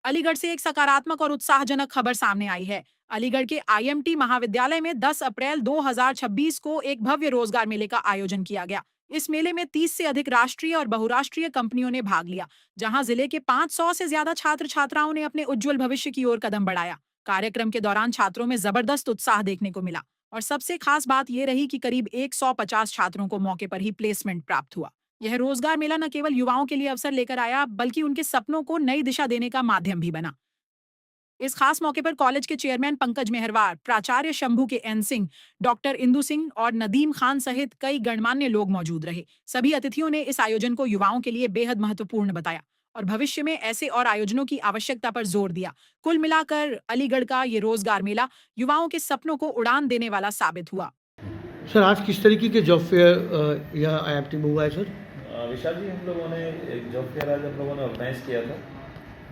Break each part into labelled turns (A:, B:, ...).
A: अलीगढ़ से एक सकारात्मक और उत्साहजनक खबर सामने आई है। अलीगढ़ के आईएमटी महाविद्यालय में 10 अप्रैल 2026 को एक भव्य रोजगार मेले का आयोजन किया गया। इस मेले में 30 से अधिक राष्ट्रीय और बहुराष्ट्रीय कंपनियों ने भाग लिया, जहां जिले के 500 से ज्यादा छात्र छात्राओं ने अपने उज्जवल भविष्य की ओर कदम बढ़ाया। कार्यक्रम के दौरान छात्रों में जबरदस्त उत्साह देखने को मिला और सबसे खास बात यह रही कि करीब 150 छात्रों को मौके पर ही प्लेसमेंट प्राप्त हुआ। यह रोजगार मेला न केवल युवाओं के लिए अवसर लेकर आया, बल्कि उनके सपनों को नई दिशा देने का माध्यम भी बना। इस खास मौके पर कॉलेज के चेयरमैन पंकज मेहरवार, प्राचार्य शंभू के एन सिंह, डॉक्टर इंदु सिंह और नदीम खान सहित कई गणमान्य लोग मौजूद रहे। सभी अतिथियों ने इस आयोजन को युवाओं के लिए बेहद महत्वपूर्ण बताया और भविष्य में ऐसे और आयोजनों की आवश्यकता पर जोर दिया। कुल मिलाकर अलीगढ़ का ये रोजगार मेला युवाओं के सपनों को उड़ान देने वाला साबित हुआ।
B: सर, आज किस तरीके के जॉब फेयर यहाँ आईएमटी में हुआ है सर?
C: विशाल जी, हम लोगों ने एक जॉब फेयर आज हम लोगों ने ऑर्गेनाइज़ किया था,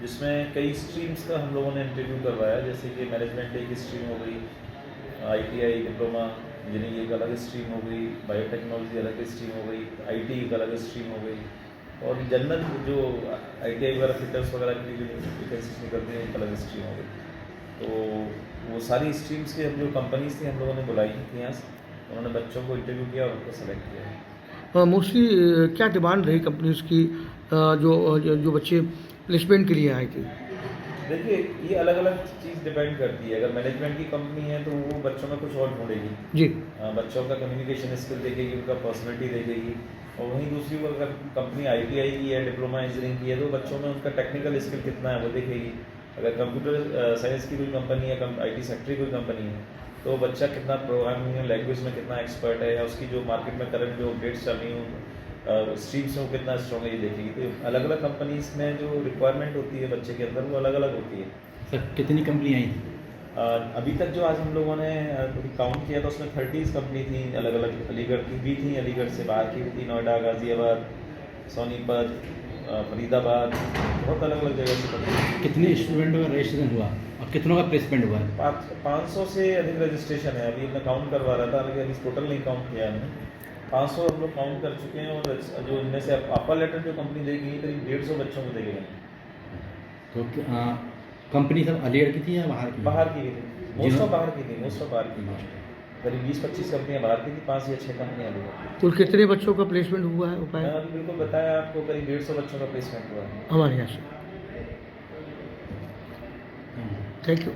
C: जिसमें कई स्ट्रीम्स का हम लोगों ने इंटरव्यू करवाया। जैसे कि मैनेजमेंट एक स्ट्रीम हो गई, आईटीआई डिप्लोमा इंजीनियरिंग एक अलग स्ट्रीम हो गई, बायोटेक्नोलॉजी अलग स्ट्रीम हो गई, आईटी एक अलग स्ट्रीम हो गई, और जनरल जो आईटीआई वगैरह फिटर्स वगैरह की जो वैकेंसीज निकलती हैं एक अलग स्ट्रीम हो गई। तो वो सारी स्ट्रीम्स के जो कंपनीज थी हम लोगों ने बुलाई थी यहाँ से, उन्होंने बच्चों को इंटरव्यू किया और उनको सेलेक्ट किया।
B: मोस्टली क्या डिमांड रही कंपनीज की, जो बच्चे प्लेसमेंट के लिए आए थे?
C: देखिए, ये अलग अलग चीज़ डिपेंड करती है। अगर मैनेजमेंट की कंपनी है तो वो बच्चों में कुछ और ढूंढेगी
B: जी।
C: बच्चों का कम्युनिकेशन स्किल देखेगी, उनका पर्सनैलिटी देखेगी। और वहीं दूसरी वो अगर कंपनी आईटीआई की है, डिप्लोमा इंजीनियरिंग की है, तो बच्चों में उनका टेक्निकल स्किल कितना है वो देखेगी। अगर कंप्यूटर साइंस की कोई कंपनी है, आईटी सेक्टर की कोई कंपनी है, तो बच्चा कितना प्रोग्रामिंग लैंग्वेज में कितना एक्सपर्ट है, या उसकी जो मार्केट में करंट जो अपडेट्स चल रही हूँ स्ट्रीम्स में वो कितना स्ट्रॉन्ग है ये देखेगी। तो अलग अलग कंपनीज में जो रिक्वायरमेंट होती है बच्चे के अंदर वो अलग अलग होती है।
D: सर, कितनी कंपनी आई?
C: अभी तक जो आज हम लोगों ने काउंट किया था उसमें 30 कंपनी थी अलग अलग। अलीगढ़ की भी थी, अलीगढ़ से बाहर की भी थी, नोएडा, गाज़ियाबाद, सोनीपत, फरीदाबाद, बहुत अलग अलग जगह से कंपनी।
D: कितने स्टूडेंटों का रजिस्ट्रेशन हुआ और कितनों का प्लेसमेंट हुआ है?
C: 500 से अधिक रजिस्ट्रेशन है। अभी मैं काउंट करवा रहा था, लेकिन अभी टोटल नहीं काउंट किया हमने। 500 हम लोग काउंट कर चुके हैं, और जो इनमें से ऑफर लेटर जो कंपनी देगी करीब 150 बच्चों को देगी।
D: तो कंपनी सब अलीगढ़ की थी या बाहर की?
C: बाहर की भी थी, मोस्ट ऑफ बाहर की थी, मोस्ट ऑफ बाहर की। करीब 20-25 कंपनियाँ बाहर की थी, 5 या 6 कंपनियाँ अलीगढ़।
B: कुल कितने बच्चों का प्लेसमेंट हुआ है?
C: मैंने अभी बिल्कुल बताया आपको, करीब 150 बच्चों का प्लेसमेंट हुआ है
B: हमारे यहाँ से। Thank you.